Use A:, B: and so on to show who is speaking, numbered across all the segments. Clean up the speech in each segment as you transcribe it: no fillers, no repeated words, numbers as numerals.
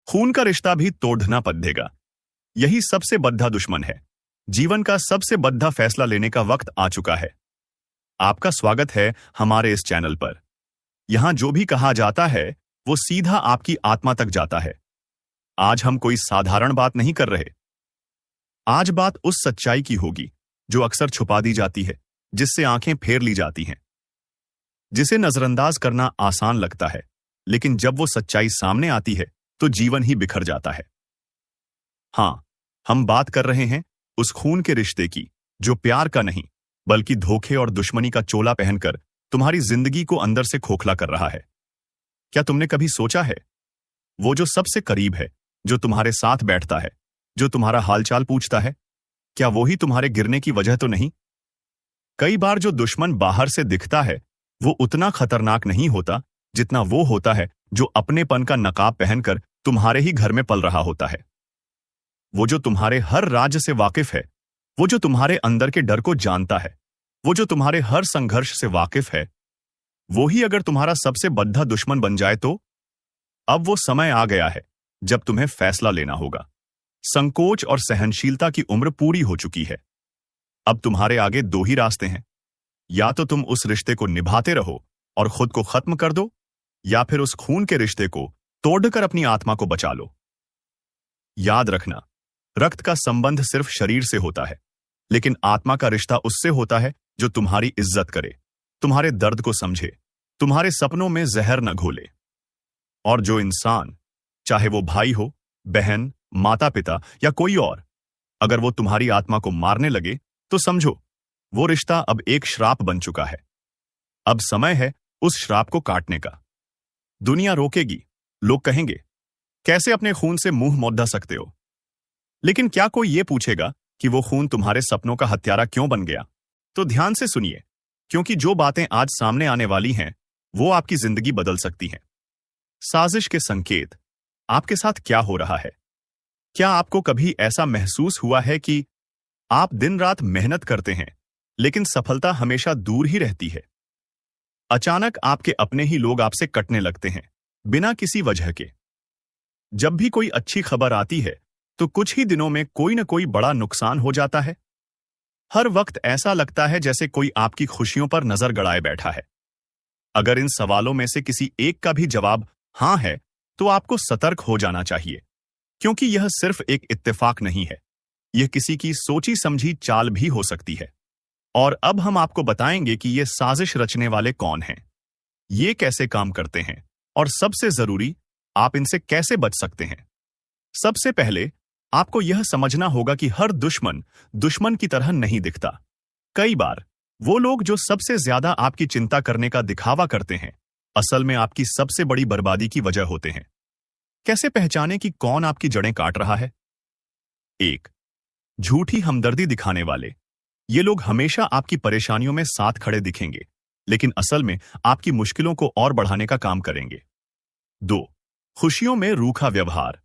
A: खून का रिश्ता भी तोड़ना पड़ेगा। यही सबसे बद्धा दुश्मन है। जीवन का सबसे बद्धा फैसला लेने का वक्त आ चुका है। आपका स्वागत है हमारे इस चैनल पर। यहां जो भी कहा जाता है वो सीधा आपकी आत्मा तक जाता है। आज हम कोई साधारण बात नहीं कर रहे। आज बात उस सच्चाई की होगी जो अक्सर छुपा दी जाती है, जिससे आंखें फेर ली जाती हैं, जिसे नजरअंदाज करना आसान लगता है, लेकिन जब वो सच्चाई सामने आती है तो जीवन ही बिखर जाता है। हां, हम बात कर रहे हैं उस खून के रिश्ते की जो प्यार का नहीं बल्कि धोखे और दुश्मनी का चोला पहनकर तुम्हारी जिंदगी को अंदर से खोखला कर रहा है। क्या तुमने कभी सोचा है, वो जो सबसे करीब है, जो तुम्हारे साथ बैठता है, जो तुम्हारा हालचाल पूछता है, क्या वो ही तुम्हारे गिरने की वजह तो नहीं? कई बार जो दुश्मन बाहर से दिखता है वो उतना खतरनाक नहीं होता जितना वो होता है जो अपनेपन का नकाब पहनकर तुम्हारे ही घर में पल रहा होता है। वो जो तुम्हारे हर राज से वाकिफ है, वो जो तुम्हारे अंदर के डर को जानता है, वो जो तुम्हारे हर संघर्ष से वाकिफ है, वो ही अगर तुम्हारा सबसे बद्धा दुश्मन बन जाए तो? अब वो समय आ गया है जब तुम्हें फैसला लेना होगा। संकोच और सहनशीलता की उम्र पूरी हो चुकी है। अब तुम्हारे आगे दो ही रास्ते हैं। या तो तुम उस रिश्ते को निभाते रहो और खुद को खत्म कर दो, या फिर उस खून के रिश्ते को तोड़कर अपनी आत्मा को बचा लो। याद रखना, रक्त का संबंध सिर्फ शरीर से होता है, लेकिन आत्मा का रिश्ता उससे होता है जो तुम्हारी इज्जत करे, तुम्हारे दर्द को समझे, तुम्हारे सपनों में जहर न घोले। और जो इंसान, चाहे वो भाई हो, बहन, माता पिता या कोई और, अगर वो तुम्हारी आत्मा को मारने लगे तो समझो वो रिश्ता अब एक श्राप बन चुका है। अब समय है उस श्राप को काटने का। दुनिया रोकेगी, लोग कहेंगे कैसे अपने खून से मुंह मोड़ सकते हो, लेकिन क्या कोई ये पूछेगा कि वो खून तुम्हारे सपनों का हत्यारा क्यों बन गया? तो ध्यान से सुनिए, क्योंकि जो बातें आज सामने आने वाली हैं वो आपकी जिंदगी बदल सकती हैं। साजिश के संकेत। आपके साथ क्या हो रहा है? क्या आपको कभी ऐसा महसूस हुआ है कि आप दिन रात मेहनत करते हैं लेकिन सफलता हमेशा दूर ही रहती है? अचानक आपके अपने ही लोग आपसे कटने लगते हैं बिना किसी वजह के। जब भी कोई अच्छी खबर आती है तो कुछ ही दिनों में कोई न कोई बड़ा नुकसान हो जाता है। हर वक्त ऐसा लगता है जैसे कोई आपकी खुशियों पर नजर गड़ाए बैठा है। अगर इन सवालों में से किसी एक का भी जवाब हां है तो आपको सतर्क हो जाना चाहिए, क्योंकि यह सिर्फ एक इत्तेफाक नहीं है, यह किसी की सोची समझी चाल भी हो सकती है। और अब हम आपको बताएंगे कि ये साजिश रचने वाले कौन हैं, ये कैसे काम करते हैं, और सबसे जरूरी, आप इनसे कैसे बच सकते हैं। सबसे पहले आपको यह समझना होगा कि हर दुश्मन दुश्मन की तरह नहीं दिखता। कई बार वो लोग जो सबसे ज्यादा आपकी चिंता करने का दिखावा करते हैं, असल में आपकी सबसे बड़ी बर्बादी की वजह होते हैं। कैसे पहचाने कि कौन आपकी जड़ें काट रहा है? 1. झूठी हमदर्दी दिखाने वाले। ये लोग हमेशा आपकी परेशानियों में साथ खड़े दिखेंगे, लेकिन असल में आपकी मुश्किलों को और बढ़ाने का काम करेंगे। 2. खुशियों में रूखा व्यवहार।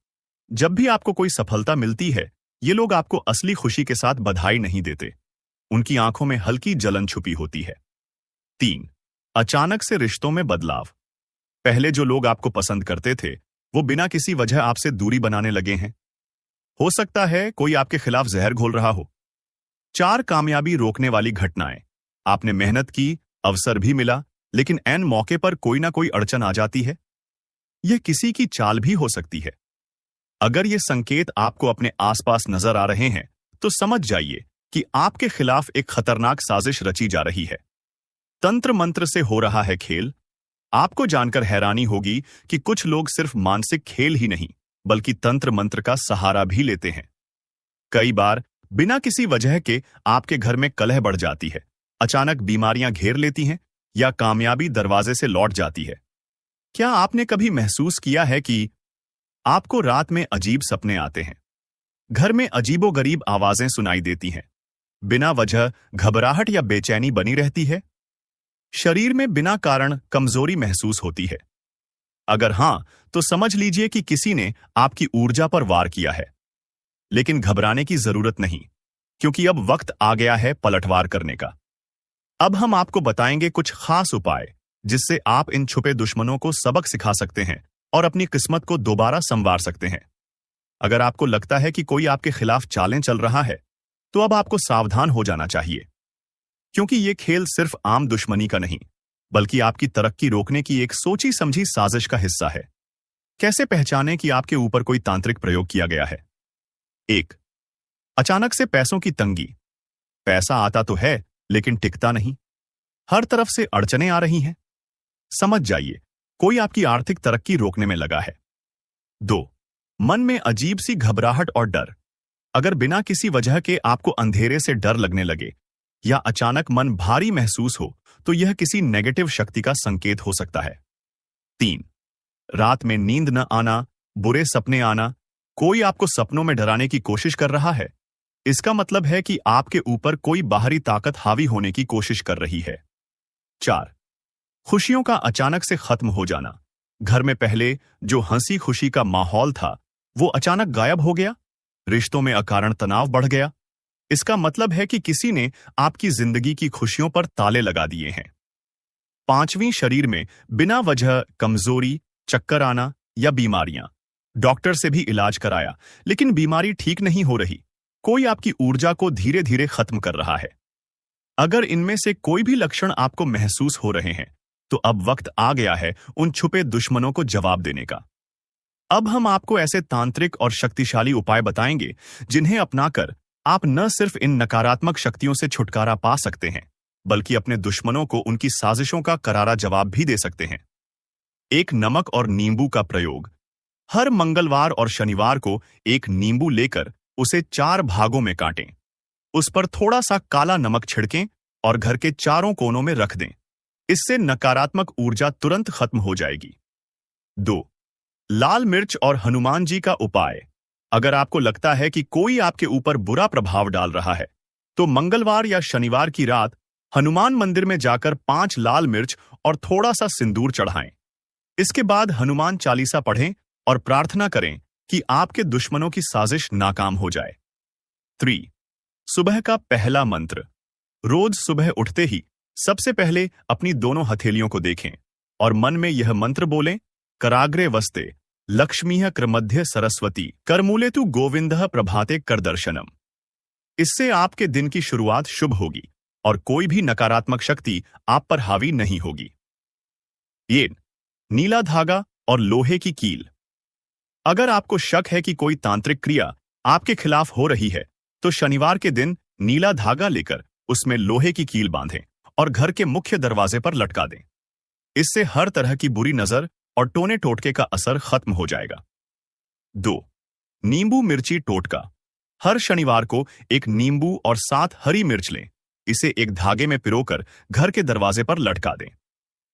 A: जब भी आपको कोई सफलता मिलती है, ये लोग आपको असली खुशी के साथ बधाई नहीं देते। उनकी आंखों में हल्की जलन छुपी होती है। 3. अचानक से रिश्तों में बदलाव। पहले जो लोग आपको पसंद करते थे वो बिना किसी वजह आपसे दूरी बनाने लगे हैं। हो सकता है कोई आपके खिलाफ जहर घोल रहा हो। 4. कामयाबी रोकने वाली घटनाएं। आपने मेहनत की, अवसर भी मिला, लेकिन ऐन मौके पर कोई ना कोई अड़चन आ जाती है। यह किसी की चाल भी हो सकती है। अगर ये संकेत आपको अपने आसपास नजर आ रहे हैं तो समझ जाइए कि आपके खिलाफ एक खतरनाक साजिश रची जा रही है। तंत्र मंत्र से हो रहा है खेल। आपको जानकर हैरानी होगी कि कुछ लोग सिर्फ मानसिक खेल ही नहीं बल्कि तंत्र मंत्र का सहारा भी लेते हैं। कई बार बिना किसी वजह के आपके घर में कलह बढ़ जाती है, अचानक बीमारियां घेर लेती हैं या कामयाबी दरवाजे से लौट जाती है। क्या आपने कभी महसूस किया है कि आपको रात में अजीब सपने आते हैं, घर में अजीबोगरीब आवाजें सुनाई देती हैं, बिना वजह घबराहट या बेचैनी बनी रहती है, शरीर में बिना कारण कमजोरी महसूस होती है? अगर हां, तो समझ लीजिए कि किसी ने आपकी ऊर्जा पर वार किया है। लेकिन घबराने की जरूरत नहीं, क्योंकि अब वक्त आ गया है पलटवार करने का। अब हम आपको बताएंगे कुछ खास उपाय जिससे आप इन छुपे दुश्मनों को सबक सिखा सकते हैं और अपनी किस्मत को दोबारा संवार सकते हैं। अगर आपको लगता है कि कोई आपके खिलाफ चालें चल रहा है, तो अब आपको सावधान हो जाना चाहिए, क्योंकि ये खेल सिर्फ आम दुश्मनी का नहीं, बल्कि आपकी तरक्की रोकने की एक सोची समझी साजिश का हिस्सा है। कैसे पहचानें कि आपके ऊपर कोई तांत्रिक प्रयोग किया गया है? 1. अचानक से पैसों की तंगी। पैसा आता तो है, लेकिन टिकता नहीं। हर तरफ से अड़चनें आ रही हैं। समझ जाइए, कोई आपकी आर्थिक तरक्की रोकने में लगा है। 2. मन में अजीब सी घबराहट और डर। अगर बिना किसी वजह के आपको अंधेरे से डर लगने लगे या अचानक मन भारी महसूस हो, तो यह किसी नेगेटिव शक्ति का संकेत हो सकता है। 3. रात में नींद न आना, बुरे सपने आना, कोई आपको सपनों में डराने की कोशिश कर रहा है। इसका मतलब है कि आपके ऊपर कोई बाहरी ताकत हावी होने की कोशिश कर रही है। 4. खुशियों का अचानक से खत्म हो जाना। घर में पहले जो हंसी खुशी का माहौल था, वो अचानक गायब हो गया। रिश्तों में अकारण तनाव बढ़ गया। इसका मतलब है कि किसी ने आपकी जिंदगी की खुशियों पर ताले लगा दिए हैं। 5वीं, शरीर में बिना वजह कमजोरी, चक्कर आना या बीमारियां। डॉक्टर से भी इलाज कराया, लेकिन बीमारी ठीक नहीं हो रही। कोई आपकी ऊर्जा को धीरे धीरे खत्म कर रहा है। अगर इनमें से कोई भी लक्षण आपको महसूस हो रहे हैं, तो अब वक्त आ गया है उन छुपे दुश्मनों को जवाब देने का। अब हम आपको ऐसे तांत्रिक और शक्तिशाली उपाय बताएंगे जिन्हें अपनाकर आप न सिर्फ इन नकारात्मक शक्तियों से छुटकारा पा सकते हैं, बल्कि अपने दुश्मनों को उनकी साजिशों का करारा जवाब भी दे सकते हैं। 1. नमक और नींबू का प्रयोग। हर मंगलवार और शनिवार को एक नींबू लेकर उसे 4 भागों में काटें। उस पर थोड़ा सा काला नमक छिड़कें और घर के चारों कोनों में रख दें। इससे नकारात्मक ऊर्जा तुरंत खत्म हो जाएगी। 2. लाल मिर्च और हनुमान जी का उपाय। अगर आपको लगता है कि कोई आपके ऊपर बुरा प्रभाव डाल रहा है, तो मंगलवार या शनिवार की रात हनुमान मंदिर में जाकर 5 लाल मिर्च और थोड़ा सा सिंदूर चढ़ाएं। इसके बाद हनुमान चालीसा पढ़ें और प्रार्थना करें कि आपके दुश्मनों की साजिश नाकाम हो जाए। 3. सुबह का पहला मंत्र। रोज सुबह उठते ही सबसे पहले अपनी दोनों हथेलियों को देखें और मन में यह मंत्र बोलें, कराग्रे वस्ते लक्ष्मीः क्रमध्य सरस्वती करमूलेतु गोविंदः प्रभाते कर दर्शनम। इससे आपके दिन की शुरुआत शुभ होगी और कोई भी नकारात्मक शक्ति आप पर हावी नहीं होगी। ये नीला धागा और लोहे की कील। अगर आपको शक है कि कोई तांत्रिक क्रिया आपके खिलाफ हो रही है, तो शनिवार के दिन नीला धागा लेकर उसमें लोहे की कील बांधें और घर के मुख्य दरवाजे पर लटका दें। इससे हर तरह की बुरी नजर और टोने टोटके का असर खत्म हो जाएगा। 2. नींबू मिर्ची टोटका। हर शनिवार को एक नींबू और 7 हरी मिर्च लें। इसे एक धागे में पिरोकर घर के दरवाजे पर लटका दें।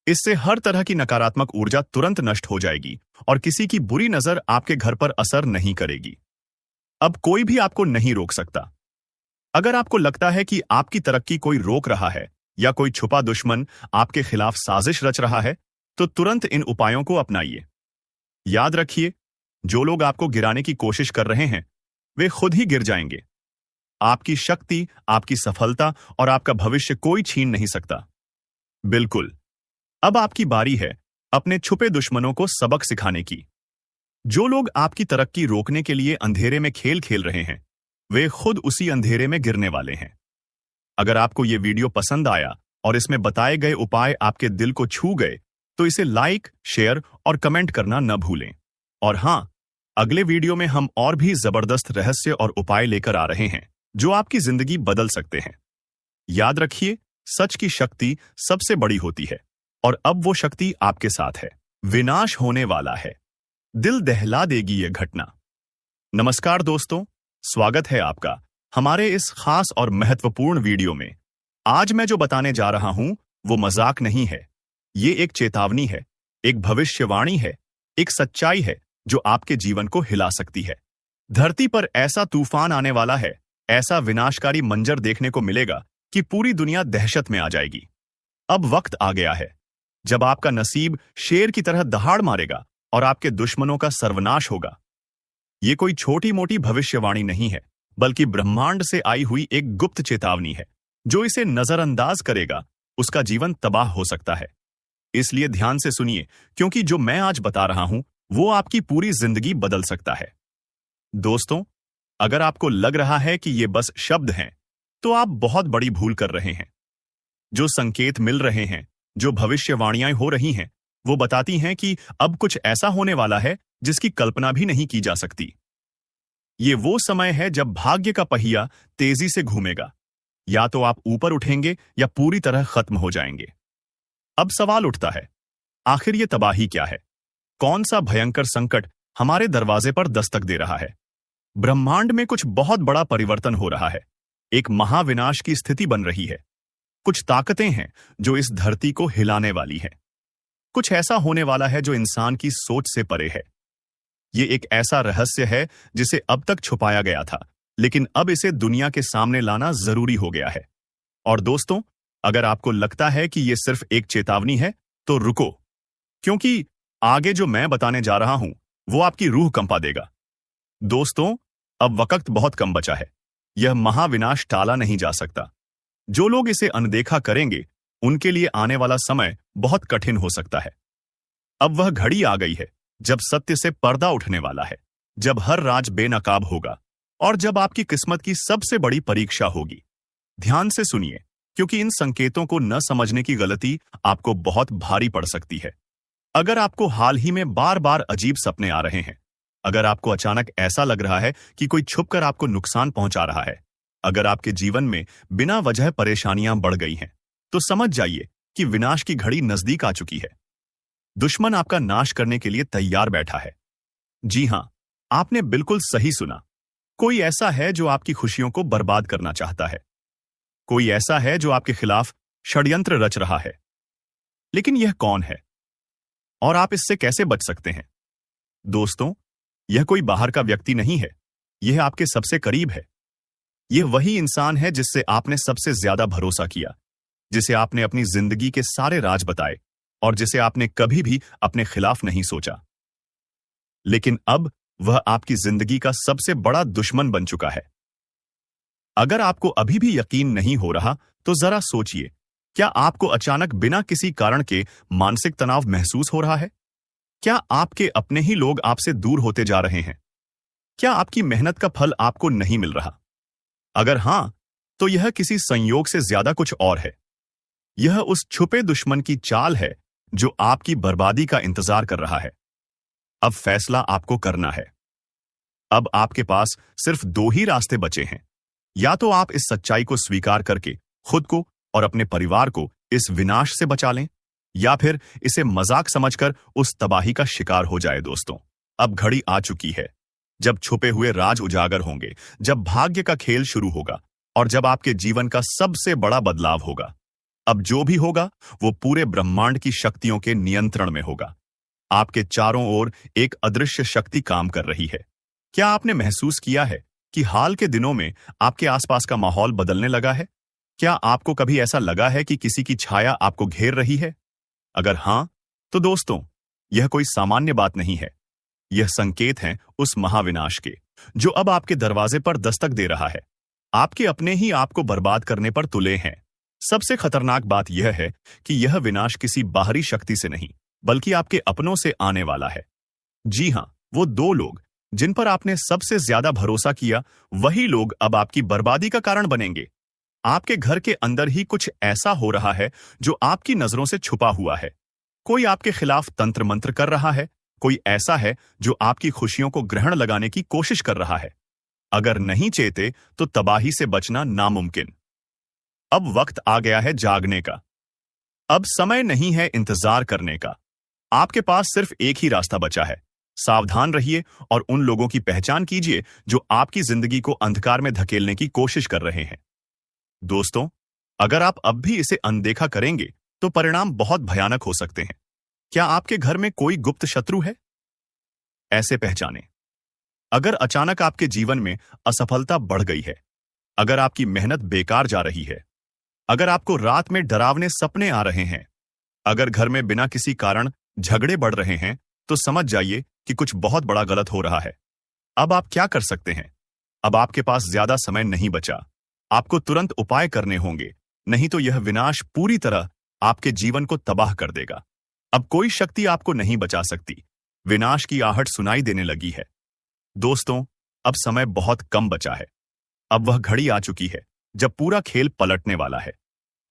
A: इससे हर तरह की नकारात्मक ऊर्जा तुरंत नष्ट हो जाएगी और किसी की बुरी नजर आपके घर पर असर नहीं करेगी। अब कोई भी आपको नहीं रोक सकता। अगर आपको लगता है कि आपकी तरक्की कोई रोक रहा है या कोई छुपा दुश्मन आपके खिलाफ साजिश रच रहा है, तो तुरंत इन उपायों को अपनाइए। याद रखिए, जो लोग आपको गिराने की कोशिश कर रहे हैं, वे खुद ही गिर जाएंगे। आपकी शक्ति, आपकी सफलता और आपका भविष्य कोई छीन नहीं सकता। बिल्कुल, अब आपकी बारी है अपने छुपे दुश्मनों को सबक सिखाने की। जो लोग आपकी तरक्की रोकने के लिए अंधेरे में खेल खेल रहे हैं, वे खुद उसी अंधेरे में गिरने वाले हैं। अगर आपको ये वीडियो पसंद आया और इसमें बताए गए उपाय आपके दिल को छू गए, तो इसे लाइक, शेयर और कमेंट करना न भूलें। और हां, अगले वीडियो में हम और भी जबरदस्त रहस्य और उपाय लेकर आ रहे हैं, जो आपकी जिंदगी बदल सकते हैं। याद रखिए, सच की शक्ति सबसे बड़ी होती है और अब वो शक्ति आपके साथ है। विनाश होने वाला है। दिल दहला देगी ये घटना। नमस्कार दोस्तों, स्वागत है आपका हमारे इस खास और महत्वपूर्ण वीडियो में। आज मैं जो बताने जा रहा हूं, वो मजाक नहीं है। ये एक चेतावनी है, एक भविष्यवाणी है, एक सच्चाई है जो आपके जीवन को हिला सकती है। धरती पर ऐसा तूफान आने वाला है, ऐसा विनाशकारी मंजर देखने को मिलेगा कि पूरी दुनिया दहशत में आ जाएगी। अब वक्त आ गया है जब आपका नसीब शेर की तरह दहाड़ मारेगा और आपके दुश्मनों का सर्वनाश होगा। ये कोई छोटी मोटी भविष्यवाणी नहीं है, बल्कि ब्रह्मांड से आई हुई एक गुप्त चेतावनी है। जो इसे नजरअंदाज करेगा, उसका जीवन तबाह हो सकता है। इसलिए ध्यान से सुनिए, क्योंकि जो मैं आज बता रहा हूं, वो आपकी पूरी जिंदगी बदल सकता है। दोस्तों, अगर आपको लग रहा है कि ये बस शब्द हैं, तो आप बहुत बड़ी भूल कर रहे हैं। जो संकेत मिल रहे हैं, जो भविष्यवाणियां हो रही हैं, वो बताती हैं कि अब कुछ ऐसा होने वाला है जिसकी कल्पना भी नहीं की जा सकती। ये वो समय है जब भाग्य का पहिया तेजी से घूमेगा। या तो आप ऊपर उठेंगे या पूरी तरह खत्म हो जाएंगे। अब सवाल उठता है, आखिर ये तबाही क्या है? कौन सा भयंकर संकट हमारे दरवाजे पर दस्तक दे रहा है? ब्रह्मांड में कुछ बहुत बड़ा परिवर्तन हो रहा है। एक महाविनाश की स्थिति बन रही है। कुछ ताकतें हैं जो इस धरती को हिलाने वाली हैं। कुछ ऐसा होने वाला है जो इंसान की सोच से परे है। ये एक ऐसा रहस्य है जिसे अब तक छुपाया गया था, लेकिन अब इसे दुनिया के सामने लाना जरूरी हो गया है। और दोस्तों, अगर आपको लगता है कि यह सिर्फ एक चेतावनी है, तो रुको, क्योंकि आगे जो मैं बताने जा रहा हूं वो आपकी रूह कंपा देगा। दोस्तों, अब वक्त बहुत कम बचा है। यह महाविनाश टाला नहीं जा सकता। जो लोग इसे अनदेखा करेंगे, उनके लिए आने वाला समय बहुत कठिन हो सकता है। अब वह घड़ी आ गई है जब सत्य से पर्दा उठने वाला है, जब हर राज बेनकाब होगा और जब आपकी किस्मत की सबसे बड़ी परीक्षा होगी। ध्यान से सुनिए, क्योंकि इन संकेतों को न समझने की गलती आपको बहुत भारी पड़ सकती है। अगर आपको हाल ही में बार बार अजीब सपने आ रहे हैं, अगर आपको अचानक ऐसा लग रहा है कि कोई छुपकर आपको नुकसान पहुंचा रहा है, अगर आपके जीवन में बिना वजह परेशानियां बढ़ गई हैं, तो समझ जाइए कि विनाश की घड़ी नजदीक आ चुकी है। दुश्मन आपका नाश करने के लिए तैयार बैठा है। जी हां, आपने बिल्कुल सही सुना। कोई ऐसा है जो आपकी खुशियों को बर्बाद करना चाहता है। कोई ऐसा है जो आपके खिलाफ षड्यंत्र रच रहा है। लेकिन यह कौन है और आप इससे कैसे बच सकते हैं? दोस्तों, यह कोई बाहर का व्यक्ति नहीं है। यह आपके सबसे करीब है। यह वही इंसान है जिससे आपने सबसे ज्यादा भरोसा किया, जिसे आपने अपनी जिंदगी के सारे राज बताए और जिसे आपने कभी भी अपने खिलाफ नहीं सोचा। लेकिन अब वह आपकी जिंदगी का सबसे बड़ा दुश्मन बन चुका है। अगर आपको अभी भी यकीन नहीं हो रहा, तो जरा सोचिए, क्या आपको अचानक बिना किसी कारण के मानसिक तनाव महसूस हो रहा है? क्या आपके अपने ही लोग आपसे दूर होते जा रहे हैं? क्या आपकी मेहनत का फल आपको नहीं मिल रहा? अगर हां, तो यह किसी संयोग से ज्यादा कुछ और है। यह उस छुपे दुश्मन की चाल है जो आपकी बर्बादी का इंतजार कर रहा है। अब फैसला आपको करना है। अब आपके पास सिर्फ दो ही रास्ते बचे हैं। या तो आप इस सच्चाई को स्वीकार करके खुद को और अपने परिवार को इस विनाश से बचा लें, या फिर इसे मजाक समझकर उस तबाही का शिकार हो जाए। दोस्तों, अब घड़ी आ चुकी है जब छुपे हुए राज उजागर होंगे, जब भाग्य का खेल शुरू होगा और जब आपके जीवन का सबसे बड़ा बदलाव होगा। अब जो भी होगा वो पूरे ब्रह्मांड की शक्तियों के नियंत्रण में होगा। आपके चारों ओर एक अदृश्य शक्ति काम कर रही है। क्या आपने महसूस किया है कि हाल के दिनों में आपके आसपास का माहौल बदलने लगा है? क्या आपको कभी ऐसा लगा है कि किसी की छाया आपको घेर रही है? अगर हां, तो दोस्तों, यह कोई सामान्य बात नहीं है। यह संकेत हैं उस महाविनाश के, जो अब आपके दरवाजे पर दस्तक दे रहा है। आपके अपने ही आपको बर्बाद करने पर तुले हैं। सबसे खतरनाक बात यह है कि यह विनाश किसी बाहरी शक्ति से नहीं, बल्कि आपके अपनों से आने वाला है। जी हां, वो दो लोग जिन पर आपने सबसे ज्यादा भरोसा किया, वही लोग अब आपकी बर्बादी का कारण बनेंगे। आपके घर के अंदर ही कुछ ऐसा हो रहा है जो आपकी नजरों से छुपा हुआ है। कोई आपके खिलाफ तंत्र मंत्र कर रहा है। कोई ऐसा है जो आपकी खुशियों को ग्रहण लगाने की कोशिश कर रहा है। अगर नहीं चेते तो तबाही से बचना नामुमकिन। अब वक्त आ गया है जागने का। अब समय नहीं है इंतजार करने का। आपके पास सिर्फ एक ही रास्ता बचा है। सावधान रहिए और उन लोगों की पहचान कीजिए जो आपकी जिंदगी को अंधकार में धकेलने की कोशिश कर रहे हैं। दोस्तों, अगर आप अब भी इसे अनदेखा करेंगे तो परिणाम बहुत भयानक हो सकते हैं। क्या आपके घर में कोई गुप्त शत्रु है? ऐसे पहचाने। अगर अचानक आपके जीवन में असफलता बढ़ गई है, अगर आपकी मेहनत बेकार जा रही है, अगर आपको रात में डरावने सपने आ रहे हैं, अगर घर में बिना किसी कारण झगड़े बढ़ रहे हैं, तो समझ जाइए कि कुछ बहुत बड़ा गलत हो रहा है। अब आप क्या कर सकते हैं? अब आपके पास ज्यादा समय नहीं बचा। आपको तुरंत उपाय करने होंगे, नहीं तो यह विनाश पूरी तरह आपके जीवन को तबाह कर देगा। अब कोई शक्ति आपको नहीं बचा सकती। विनाश की आहट सुनाई देने लगी है। दोस्तों, अब समय बहुत कम बचा है। अब वह घड़ी आ चुकी है जब पूरा खेल पलटने वाला है।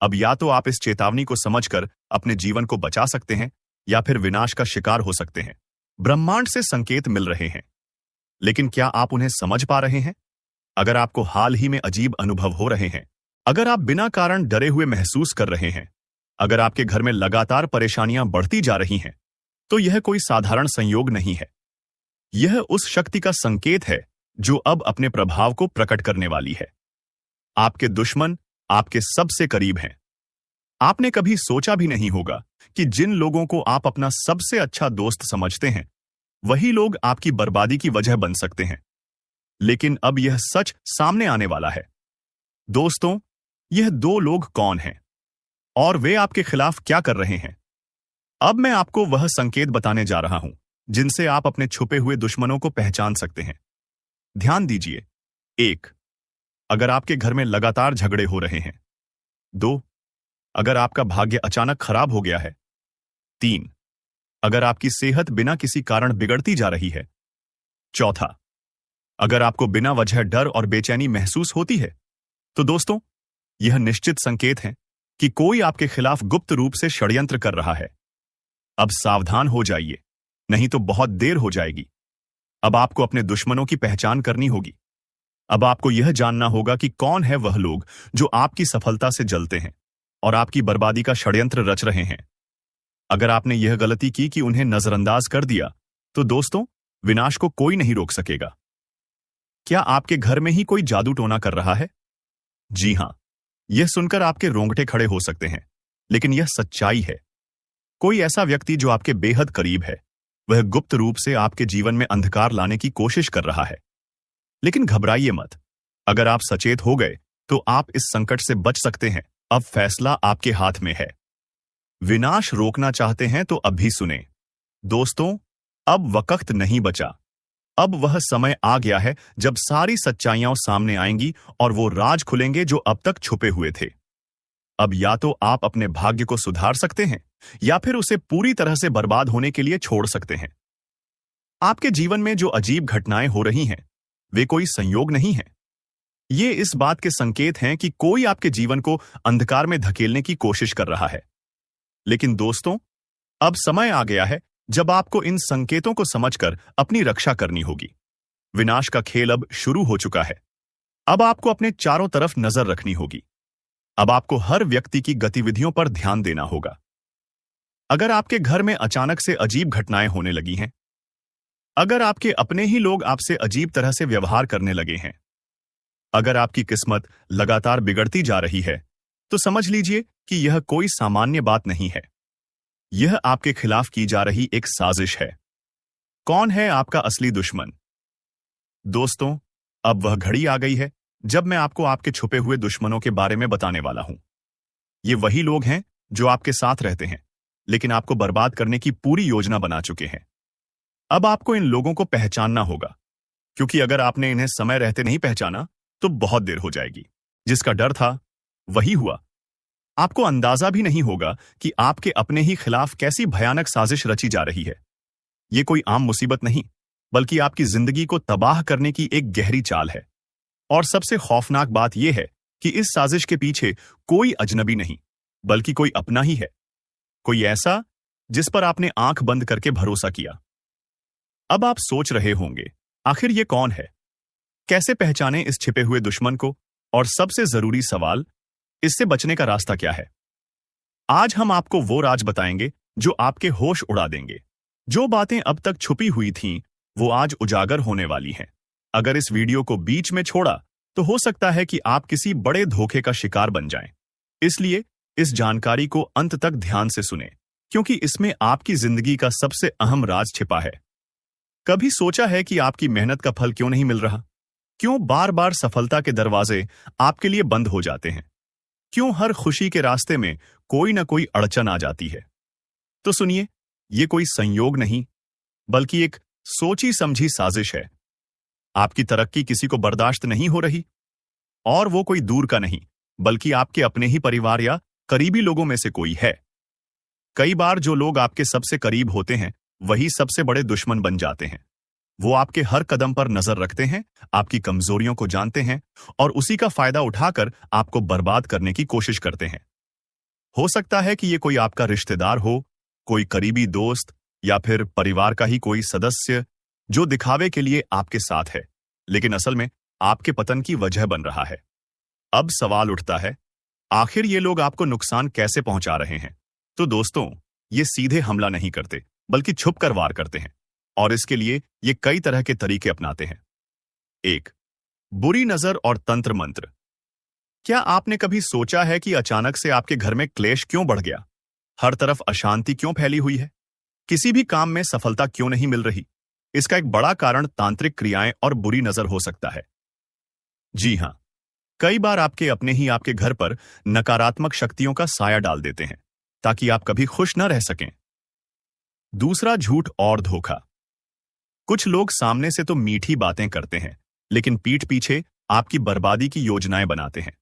A: अब या तो आप इस चेतावनी को समझकर अपने जीवन को बचा सकते हैं या फिर विनाश का शिकार हो सकते हैं। ब्रह्मांड से संकेत मिल रहे हैं, लेकिन क्या आप उन्हें समझ पा रहे हैं? अगर आपको हाल ही में अजीब अनुभव हो रहे हैं, अगर आप बिना कारण डरे हुए महसूस कर रहे हैं, अगर आपके घर में लगातार परेशानियां बढ़ती जा रही हैं, तो यह कोई साधारण संयोग नहीं है। यह उस शक्ति का संकेत है जो अब अपने प्रभाव को प्रकट करने वाली है। आपके दुश्मन आपके सबसे करीब हैं। आपने कभी सोचा भी नहीं होगा कि जिन लोगों को आप अपना सबसे अच्छा दोस्त समझते हैं, वही लोग आपकी बर्बादी की वजह बन सकते हैं। लेकिन अब यह सच सामने आने वाला है। दोस्तों, यह दो लोग कौन हैं और वे आपके खिलाफ क्या कर रहे हैं? अब मैं आपको वह संकेत बताने जा रहा हूं जिनसे आप अपने छुपे हुए दुश्मनों को पहचान सकते हैं। ध्यान दीजिए। 1. अगर आपके घर में लगातार झगड़े हो रहे हैं। 2. अगर आपका भाग्य अचानक खराब हो गया है। 3. अगर आपकी सेहत बिना किसी कारण बिगड़ती जा रही है। 4. अगर आपको बिना वजह डर और बेचैनी महसूस होती है। तो दोस्तों, यह निश्चित संकेत है कि कोई आपके खिलाफ गुप्त रूप से षड्यंत्र कर रहा है। अब सावधान हो जाइए, नहीं तो बहुत देर हो जाएगी। अब आपको अपने दुश्मनों की पहचान करनी होगी। अब आपको यह जानना होगा कि कौन है वह लोग जो आपकी सफलता से जलते हैं और आपकी बर्बादी का षड्यंत्र रच रहे हैं। अगर आपने यह गलती की कि उन्हें नजरअंदाज कर दिया, तो दोस्तों, विनाश को कोई नहीं रोक सकेगा। क्या आपके घर में ही कोई जादू टोना कर रहा है? जी हां, यह सुनकर आपके रोंगटे खड़े हो सकते हैं, लेकिन यह सच्चाई है। कोई ऐसा व्यक्ति जो आपके बेहद करीब है, वह गुप्त रूप से आपके जीवन में अंधकार लाने की कोशिश कर रहा है। लेकिन घबराइए मत। अगर आप सचेत हो गए, तो आप इस संकट से बच सकते हैं। अब फैसला आपके हाथ में है। विनाश रोकना चाहते हैं तो अभी सुने। दोस्तों, अब वक्त नहीं बचा। अब वह समय आ गया है जब सारी सच्चाइयां सामने आएंगी और वो राज खुलेंगे जो अब तक छुपे हुए थे। अब या तो आप अपने भाग्य को सुधार सकते हैं या फिर उसे पूरी तरह से बर्बाद होने के लिए छोड़ सकते हैं। आपके जीवन में जो अजीब घटनाएं हो रही हैं, वे कोई संयोग नहीं हैं। ये इस बात के संकेत हैं कि कोई आपके जीवन को अंधकार में धकेलने की कोशिश कर रहा है। लेकिन दोस्तों, अब समय आ गया है जब आपको इन संकेतों को समझकर अपनी रक्षा करनी होगी। विनाश का खेल अब शुरू हो चुका है। अब आपको अपने चारों तरफ नजर रखनी होगी। अब आपको हर व्यक्ति की गतिविधियों पर ध्यान देना होगा। अगर आपके घर में अचानक से अजीब घटनाएं होने लगी हैं, अगर आपके अपने ही लोग आपसे अजीब तरह से व्यवहार करने लगे हैं, अगर आपकी किस्मत लगातार बिगड़ती जा रही है, तो समझ लीजिए कि यह कोई सामान्य बात नहीं है। यह आपके खिलाफ की जा रही एक साजिश है। कौन है आपका असली दुश्मन? दोस्तों, अब वह घड़ी आ गई है जब मैं आपको आपके छुपे हुए दुश्मनों के बारे में बताने वाला हूं। ये वही लोग हैं जो आपके साथ रहते हैं, लेकिन आपको बर्बाद करने की पूरी योजना बना चुके हैं। अब आपको इन लोगों को पहचानना होगा, क्योंकि अगर आपने इन्हें समय रहते नहीं पहचाना, तो बहुत देर हो जाएगी। जिसका डर था, वही हुआ। आपको अंदाजा भी नहीं होगा कि आपके अपने ही खिलाफ कैसी भयानक साजिश रची जा रही है। यह कोई आम मुसीबत नहीं, बल्कि आपकी जिंदगी को तबाह करने की एक गहरी चाल है। और सबसे खौफनाक बात यह है कि इस साजिश के पीछे कोई अजनबी नहीं, बल्कि कोई अपना ही है। कोई ऐसा जिस पर आपने आंख बंद करके भरोसा किया। अब आप सोच रहे होंगे, आखिर ये कौन है? कैसे पहचाने इस छिपे हुए दुश्मन को? और सबसे जरूरी सवाल, इससे बचने का रास्ता क्या है? आज हम आपको वो राज बताएंगे जो आपके होश उड़ा देंगे। जो बातें अब तक छुपी हुई थीं, वो आज उजागर होने वाली हैं। अगर इस वीडियो को बीच में छोड़ा, तो हो सकता है कि आप किसी बड़े धोखे का शिकार बन जाएं। इसलिए इस जानकारी को अंत तक ध्यान से सुनें, क्योंकि इसमें आपकी जिंदगी का सबसे अहम राज छिपा है। कभी सोचा है कि आपकी मेहनत का फल क्यों नहीं मिल रहा? क्यों बार बार सफलता के दरवाजे आपके लिए बंद हो जाते हैं? क्यों हर खुशी के रास्ते में कोई ना कोई अड़चन आ जाती है? तो सुनिए, ये कोई संयोग नहीं, बल्कि एक सोची समझी साजिश है। आपकी तरक्की किसी को बर्दाश्त नहीं हो रही, और वो कोई दूर का नहीं, बल्कि आपके अपने ही परिवार या करीबी लोगों में से कोई है। कई बार जो लोग आपके सबसे करीब होते हैं, वही सबसे बड़े दुश्मन बन जाते हैं। वो आपके हर कदम पर नजर रखते हैं, आपकी कमजोरियों को जानते हैं और उसी का फायदा उठाकर आपको बर्बाद करने की कोशिश करते हैं। हो सकता है कि ये कोई आपका रिश्तेदार हो, कोई करीबी दोस्त या फिर परिवार का ही कोई सदस्य जो दिखावे के लिए आपके साथ है, लेकिन असल में आपके पतन की वजह बन रहा है। अब सवाल उठता है, आखिर ये लोग आपको नुकसान कैसे पहुंचा रहे हैं? तो दोस्तों, ये सीधे हमला नहीं करते, बल्कि छुप कर वार करते हैं और इसके लिए ये कई तरह के तरीके अपनाते हैं। 1. बुरी नजर और तंत्र मंत्र। क्या आपने कभी सोचा है कि अचानक से आपके घर में क्लेश क्यों बढ़ गया? हर तरफ अशांति क्यों फैली हुई है? किसी भी काम में सफलता क्यों नहीं मिल रही? इसका एक बड़ा कारण तांत्रिक क्रियाएं और बुरी नजर हो सकता है। जी हां, कई बार आपके अपने ही आपके घर पर नकारात्मक शक्तियों का साया डाल देते हैं ताकि आप कभी खुश न रह सकें। दूसरा, झूठ और धोखा। कुछ लोग सामने से तो मीठी बातें करते हैं, लेकिन पीठ पीछे आपकी बर्बादी की योजनाएं बनाते हैं।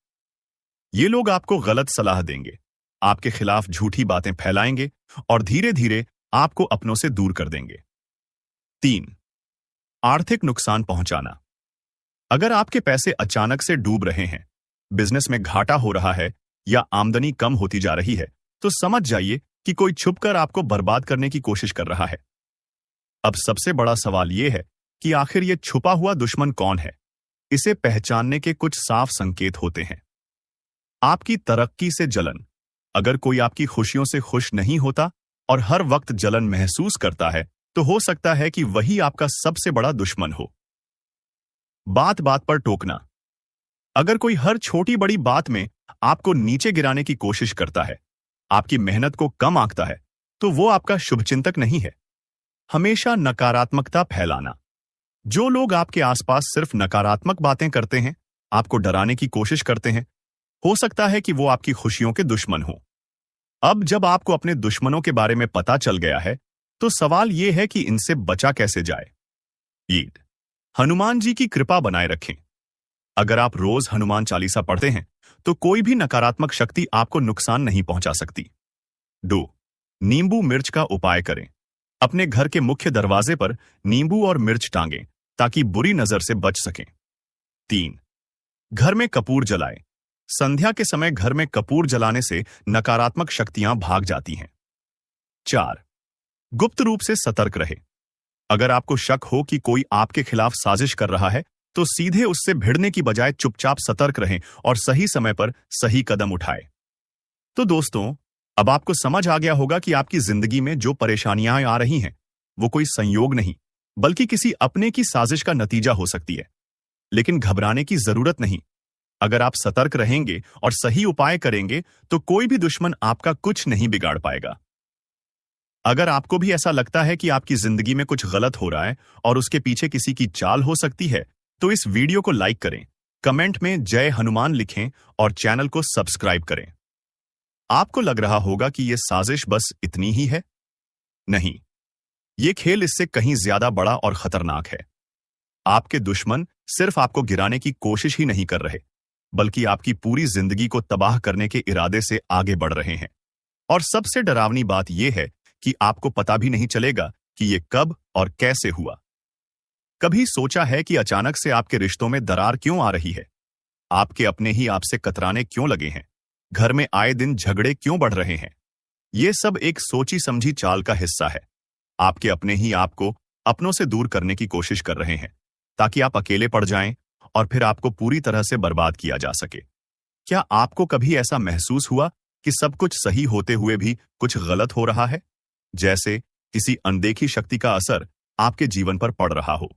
A: ये लोग आपको गलत सलाह देंगे, आपके खिलाफ झूठी बातें फैलाएंगे और धीरे धीरे आपको अपनों से दूर कर देंगे। 3. आर्थिक नुकसान पहुंचाना। अगर आपके पैसे अचानक से डूब रहे हैं, बिजनेस में घाटा हो रहा है या आमदनी कम होती जा रही है, तो समझ जाइए कि कोई छुपकर आपको बर्बाद करने की कोशिश कर रहा है। अब सबसे बड़ा सवाल यह है कि आखिर यह छुपा हुआ दुश्मन कौन है? इसे पहचानने के कुछ साफ संकेत होते हैं। आपकी तरक्की से जलन। अगर कोई आपकी खुशियों से खुश नहीं होता और हर वक्त जलन महसूस करता है, तो हो सकता है कि वही आपका सबसे बड़ा दुश्मन हो। बात बात पर टोकना। अगर कोई हर छोटी बड़ी बात में आपको नीचे गिराने की कोशिश करता है, आपकी मेहनत को कम आंकता है, तो वो आपका शुभचिंतक नहीं है। हमेशा नकारात्मकता फैलाना। जो लोग आपके आसपास सिर्फ नकारात्मक बातें करते हैं, आपको डराने की कोशिश करते हैं, हो सकता है कि वो आपकी खुशियों के दुश्मन हो। अब जब आपको अपने दुश्मनों के बारे में पता चल गया है, तो सवाल यह है कि इनसे बचा कैसे जाए। ईद, हनुमान जी की कृपा बनाए रखें। अगर आप रोज हनुमान चालीसा पढ़ते हैं, तो कोई भी नकारात्मक शक्ति आपको नुकसान नहीं पहुंचा सकती। 2. नींबू मिर्च का उपाय करें। अपने घर के मुख्य दरवाजे पर नींबू और मिर्च टांगें ताकि बुरी नजर से बच सकें। 3. घर में कपूर जलाएं। संध्या के समय घर में कपूर जलाने से नकारात्मक शक्तियां भाग जाती हैं। 4. गुप्त रूप से सतर्क रहे। अगर आपको शक हो कि कोई आपके खिलाफ साजिश कर रहा है, तो सीधे उससे भिड़ने की बजाय चुपचाप सतर्क रहें और सही समय पर सही कदम उठाएं। तो दोस्तों, अब आपको समझ आ गया होगा कि आपकी जिंदगी में जो परेशानियां आ रही हैं, वो कोई संयोग नहीं, बल्कि किसी अपने की साजिश का नतीजा हो सकती है। लेकिन घबराने की जरूरत नहीं। अगर आप सतर्क रहेंगे और सही उपाय करेंगे, तो कोई भी दुश्मन आपका कुछ नहीं बिगाड़ पाएगा। अगर आपको भी ऐसा लगता है कि आपकी जिंदगी में कुछ गलत हो रहा है और उसके पीछे किसी की चाल हो सकती है, तो इस वीडियो को लाइक करें, कमेंट में जय हनुमान लिखें और चैनल को सब्सक्राइब करें। आपको लग रहा होगा कि यह साजिश बस इतनी ही है। नहीं, यह खेल इससे कहीं ज्यादा बड़ा और खतरनाक है। आपके दुश्मन सिर्फ आपको गिराने की कोशिश ही नहीं कर रहे, बल्कि आपकी पूरी जिंदगी को तबाह करने के इरादे से आगे बढ़ रहे हैं। और सबसे डरावनी बात यह है कि आपको पता भी नहीं चलेगा कि यह कब और कैसे हुआ। कभी सोचा है कि अचानक से आपके रिश्तों में दरार क्यों आ रही है? आपके अपने ही आपसे कतराने क्यों लगे हैं? घर में आए दिन झगड़े क्यों बढ़ रहे हैं? यह सब एक सोची समझी चाल का हिस्सा है। आपके अपने ही आपको अपनों से दूर करने की कोशिश कर रहे हैं, ताकि आप अकेले पड़ जाएं और फिर आपको पूरी तरह से बर्बाद किया जा सके। क्या आपको कभी ऐसा महसूस हुआ कि सब कुछ सही होते हुए भी कुछ गलत हो रहा है, जैसे किसी अनदेखी शक्ति का असर आपके जीवन पर पड़ रहा हो?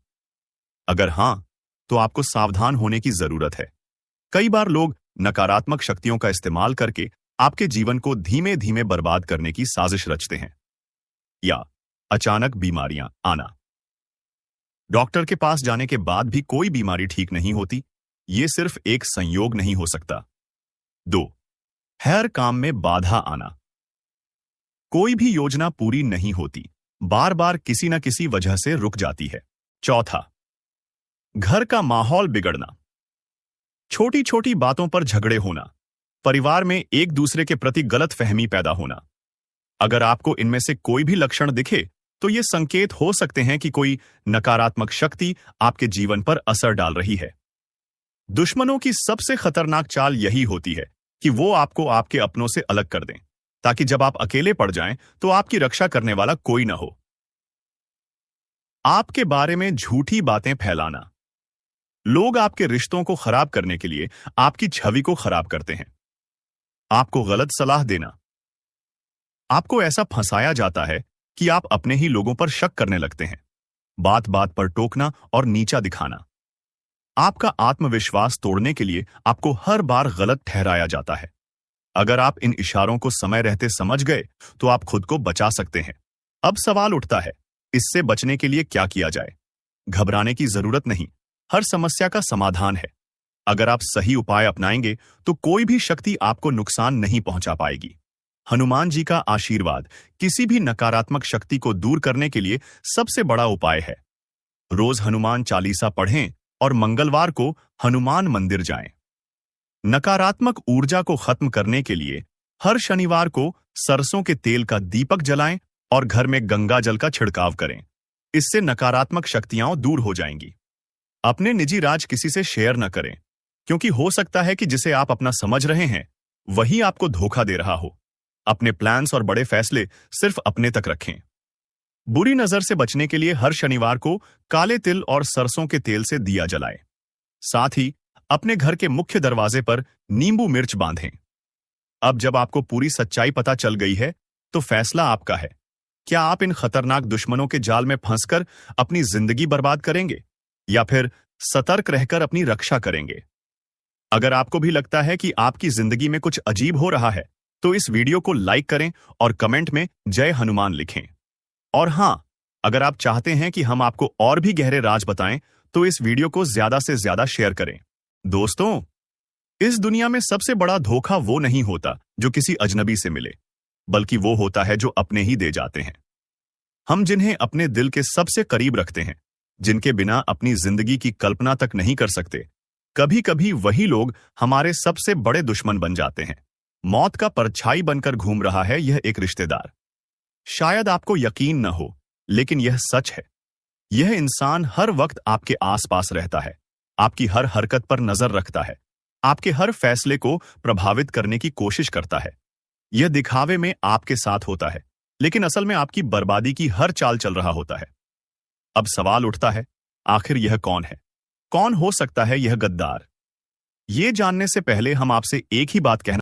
A: अगर हां, तो आपको सावधान होने की जरूरत है। कई बार लोग नकारात्मक शक्तियों का इस्तेमाल करके आपके जीवन को धीमे धीमे बर्बाद करने की साजिश रचते हैं। या अचानक बीमारियां आना। डॉक्टर के पास जाने के बाद भी कोई बीमारी ठीक नहीं होती, यह सिर्फ एक संयोग नहीं हो सकता। 2. हर काम में बाधा आना। कोई भी योजना पूरी नहीं होती, बार बार किसी न किसी वजह से रुक जाती है। 4. घर का माहौल बिगड़ना। छोटी छोटी बातों पर झगड़े होना, परिवार में एक दूसरे के प्रति गलत फहमी पैदा होना। अगर आपको इनमें से कोई भी लक्षण दिखे, तो ये संकेत हो सकते हैं कि कोई नकारात्मक शक्ति आपके जीवन पर असर डाल रही है। दुश्मनों की सबसे खतरनाक चाल यही होती है कि वो आपको आपके अपनों से अलग कर दें, ताकि जब आप अकेले पड़ जाएं तो आपकी रक्षा करने वाला कोई ना हो। आपके बारे में झूठी बातें फैलाना। लोग आपके रिश्तों को खराब करने के लिए आपकी छवि को खराब करते हैं। आपको गलत सलाह देना। आपको ऐसा फंसाया जाता है कि आप अपने ही लोगों पर शक करने लगते हैं। बात बात पर टोकना और नीचा दिखाना। आपका आत्मविश्वास तोड़ने के लिए आपको हर बार गलत ठहराया जाता है। अगर आप इन इशारों को समय रहते समझ गए तो आप खुद को बचा सकते हैं। अब सवाल उठता है, इससे बचने के लिए क्या किया जाए? घबराने की जरूरत नहीं, हर समस्या का समाधान है। अगर आप सही उपाय अपनाएंगे तो कोई भी शक्ति आपको नुकसान नहीं पहुंचा पाएगी। हनुमान जी का आशीर्वाद किसी भी नकारात्मक शक्ति को दूर करने के लिए सबसे बड़ा उपाय है। रोज हनुमान चालीसा पढ़ें और मंगलवार को हनुमान मंदिर जाएं। नकारात्मक ऊर्जा को खत्म करने के लिए हर शनिवार को सरसों के तेल का दीपक जलाएं और घर में गंगा जल का छिड़काव करें। इससे नकारात्मक शक्तियां दूर हो जाएंगी। अपने निजी राज किसी से शेयर न करें, क्योंकि हो सकता है कि जिसे आप अपना समझ रहे हैं वही आपको धोखा दे रहा हो। अपने प्लान्स और बड़े फैसले सिर्फ अपने तक रखें। बुरी नजर से बचने के लिए हर शनिवार को काले तिल और सरसों के तेल से दिया जलाएं। साथ ही अपने घर के मुख्य दरवाजे पर नींबू मिर्च बांधें। अब जब आपको पूरी सच्चाई पता चल गई है तो फैसला आपका है। क्या आप इन खतरनाक दुश्मनों के जाल में फंसकर अपनी जिंदगी बर्बाद करेंगे या फिर सतर्क रहकर अपनी रक्षा करेंगे? अगर आपको भी लगता है कि आपकी जिंदगी में कुछ अजीब हो रहा है तो इस वीडियो को लाइक करें और कमेंट में जय हनुमान लिखें। और हां, अगर आप चाहते हैं कि हम आपको और भी गहरे राज बताएं तो इस वीडियो को ज्यादा से ज्यादा शेयर करें। दोस्तों, इस दुनिया में सबसे बड़ा धोखा वो नहीं होता जो किसी अजनबी से मिले, बल्कि वो होता है जो अपने ही दे जाते हैं। हम जिन्हें अपने दिल के सबसे करीब रखते हैं, जिनके बिना अपनी जिंदगी की कल्पना तक नहीं कर सकते, कभी कभी वही लोग हमारे सबसे बड़े दुश्मन बन जाते हैं। मौत का परछाई बनकर घूम रहा है यह एक रिश्तेदार। शायद आपको यकीन न हो, लेकिन यह सच है। यह इंसान हर वक्त आपके आसपास रहता है, आपकी हर हरकत पर नजर रखता है, आपके हर फैसले को प्रभावित करने की कोशिश करता है। यह दिखावे में आपके साथ होता है, लेकिन असल में आपकी बर्बादी की हर चाल चल रहा होता है। अब सवाल उठता है, आखिर यह कौन है? कौन हो सकता है यह गद्दार? ये जानने से पहले हम आपसे एक ही बात कहना